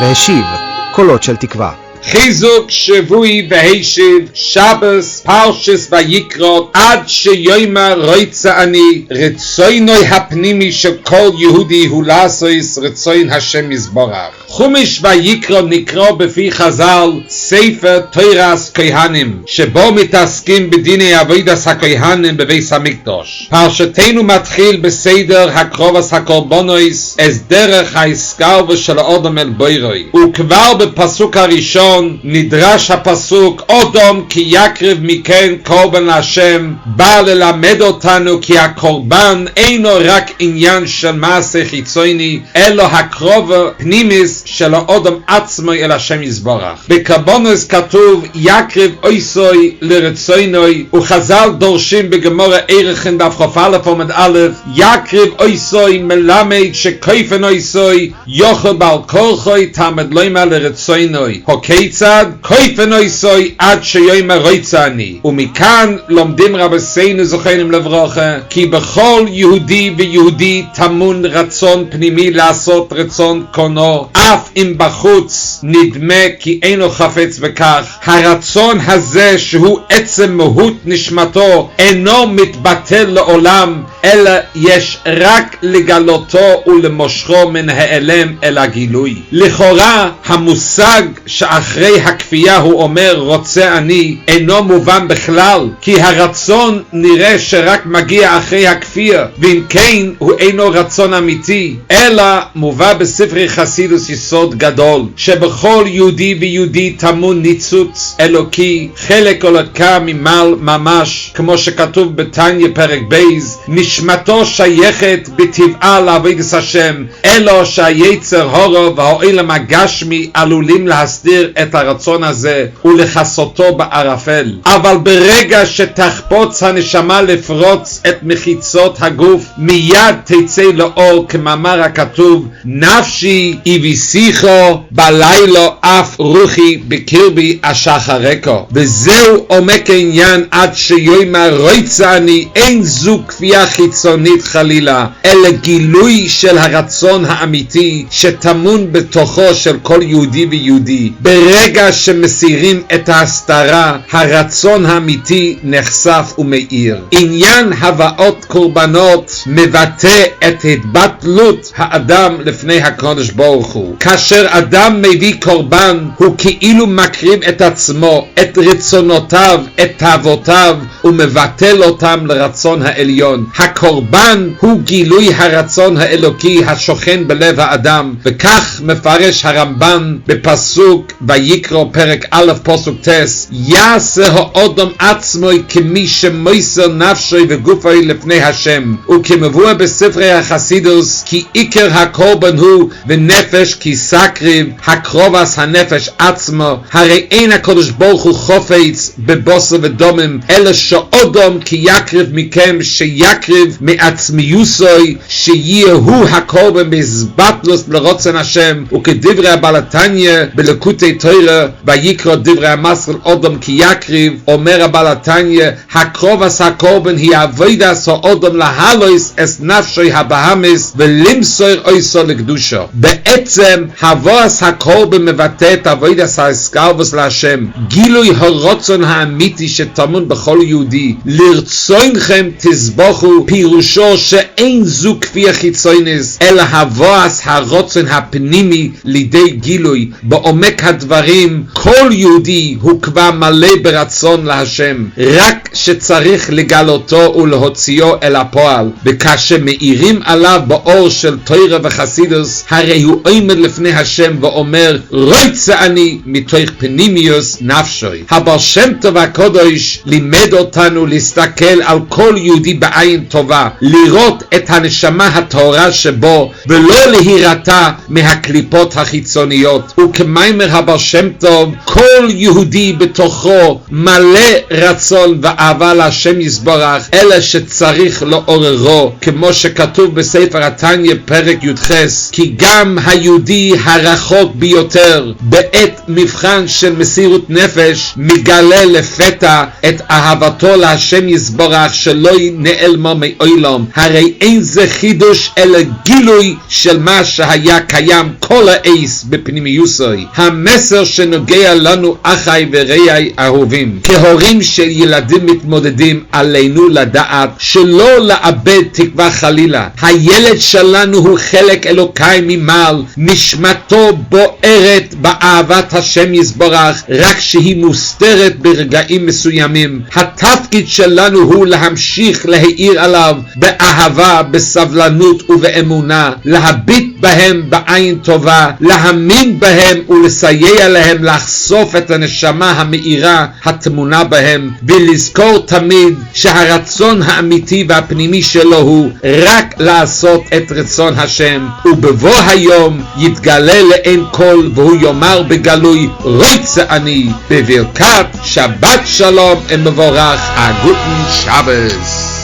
והשיב קולות של תקווה. חיזוק שבוי והשיב שבס פרשס ויקרא עד שיאמר רוצה אני רצוינוי הפנימי של כל יהודי הוא לעשות רצון השם יזברך. חומש ויקרא נקרא בפי חז"ל ספר תורת כהנים שבו מתעסקים בדיני עבודת הכהנים בבית המקדש. פרשתנו מתחיל בסדר הקרבת הקורבנות אז דרך ההזכרות של האדם אל בורא, וכבר בפסוק הראשון נדרש הפסוק אדם כי יקריב מכן קורבן להשם, בא ללמד אותנו כי הקורבן אינו רק עניין של מעשה חיצוני אלא הקרוב פנימיס של האדם עצמו אל השם יזברך. בקורבנות כתוב יקריב אויסוי לרצונוי, וחז"ל דורשים בגמרא ערכין דף כ"א עמוד א' יקריב אויסוי מלמד שכיפן אויסוי יוכל בעל כורחוי תעמד לומר לרצונוי. הכיצד? כיפן אויסוי עד שיאמר רוצה אני. ומכאן לומדים רבותינו זכרם לברכה כי בכל יהודי ויהודי טמון רצון פנימי לעשות רצון קונו, אף אם בחוץ נדמה כי אינו חפץ בכך. הרצון הזה שהוא עצם מהות נשמתו אינו מתבטל לעולם, אלא יש רק לגלותו ולמשכו מן העלם אל הגילוי. לכאורה המושג שאחרי הכפייה הוא אומר רוצה אני אינו מובן בכלל, כי הרצון נראה שרק מגיע אחרי הכפייה, ואם כן הוא אינו רצון אמיתי, אלא מובא בספרי חסידות יסוד גדול שבכל יהודי ויהודי טמון ניצוץ אלוקי, חלק אלוקה ממעל ממש, כמו שכתוב בתניא פרק בייז, נשמתו שייכת בטבעה לעבודת השם, אלא שהיצר הורו והעולם הגשמי עלולים להסתיר את הרצון הזה ולכסותו בערפל. אבל ברגע שתחפוץ הנשמה לפרוץ את מחיצות הגוף, מיד תצא לאור כמאמר הכתוב נפשי הביסיכו בלילה אף רוחי בקרבי השחרקו. וזהו עומק העניין עד שיאמר רוצה אני. אין זו כפייה חיצונית חלילה, אלא גילוי של הרצון האמיתי שטמון בתוכו של כל יהודי ויהודי. ברגע שמסירים את ההסתרה, הרצון האמיתי נחשף ומאיר. עניין הבאות קורבנות מבטא את התבטלות האדם לפני הקדוש ברוך הוא. כאשר אדם מביא קורבן הוא כאילו מקריב את עצמו, את רצונותיו, את תאוותיו, ומבטל אותם לרצון העליון. הקורבן הוא גילוי הרצון האלוקי השוכן בלב האדם, וכך מפרש הרמב"ן בפסוק ויקרא פרק א' פסוק ט' יעשה האדם עצמו כמי שמוסר נפשו וגופו לפני השם. וכמבואר בספרי החסידות כי עיקר הקורבן הוא ונפש כי סקריב הקרובס הנפש עצמו. הרי אין הקדוש ברוך הוא חופץ בבשר ודומם, אלא שאדם כי יקריב מכם שיקריב מעצמיוסוי, שיהיה הוא הקורבן בהזבטלות לרצון השם. וכדברי הבעל התניא בליקוטי תורה ויקרא דברי המסר אדם כי יקריב, אומר הבעל התניא הקרובס הקורבן היא עבודת האדם להעלות את נפשו הבהמית ולמסור אותו לקדושה. בעצם הבאת הקורבן מבטא את עבודת ההזכרות להשם, גילוי הרצון האמיתי שטמון בכל יהודי. לרצונכם תזבחו פירושו שאין זו כפייה חיצונית, אלא הבאת הרצון הפנימי לידי גילוי. בעומק הדברים כל יהודי הוא כבר מלא ברצון להשם, רק שצריך לגלותו ולהוציאו אל הפועל. וכאשר מאירים עליו באור של תורה וחסידות, הרי הוא עומד לפני השם ואומר רוצה אני מתוך פנימיוס נפשוי. הבעל שם טוב הקדוש לימד אותנו להסתכל על כל יהודי בעין טובה, לראות את הנשמה הטהורה שבו ולא להירתע מהקליפות החיצוניות. וכמאמר הבעל שם טוב, כל יהודי בתוכו מלא רצון ואהבה להשם יזברך, אלא שצריך לעוררו, כמו שכתוב בספר התניא פרק י"ח, כי גם היהודי הרחוק ביותר בעת מבחן של מסירות נפש מגלה לפתע את אהבתו להשם יזברך שלא נעלמה מעולם. הרי אין זה חידוש אלא גילוי של מה שהיה קיים כל האיס בפנימיוסוי. המסר שנוגע לנו אחי ורעי אהובים, כהורים של ילדים מתמודדים, עלינו לדעת שלא לאבד תקווה חלילה. הילד שלנו הוא חלק אלוקי ממעל, נשמתו בוערת באהבת השם יזברך, רק שהיא מוסתרת ברגעים מסוימים. התפקיד שלנו הוא להמשיך להאיר עליו באהבה, בסבלנות ובאמונה, להביט בהם בעין טובה, להאמין בהם ולסייע להם לחשוף את הנשמה המאירה הטמונה בהם, ולזכור תמיד שהרצון האמיתי והפנימי שלו הוא רק לעשות את רצון השם, ובבוא היום יתגלה לעין כל והוא יאמר בגלוי רוצה אני, בברכת שבת שלום ומבורך, הגוטן שבס.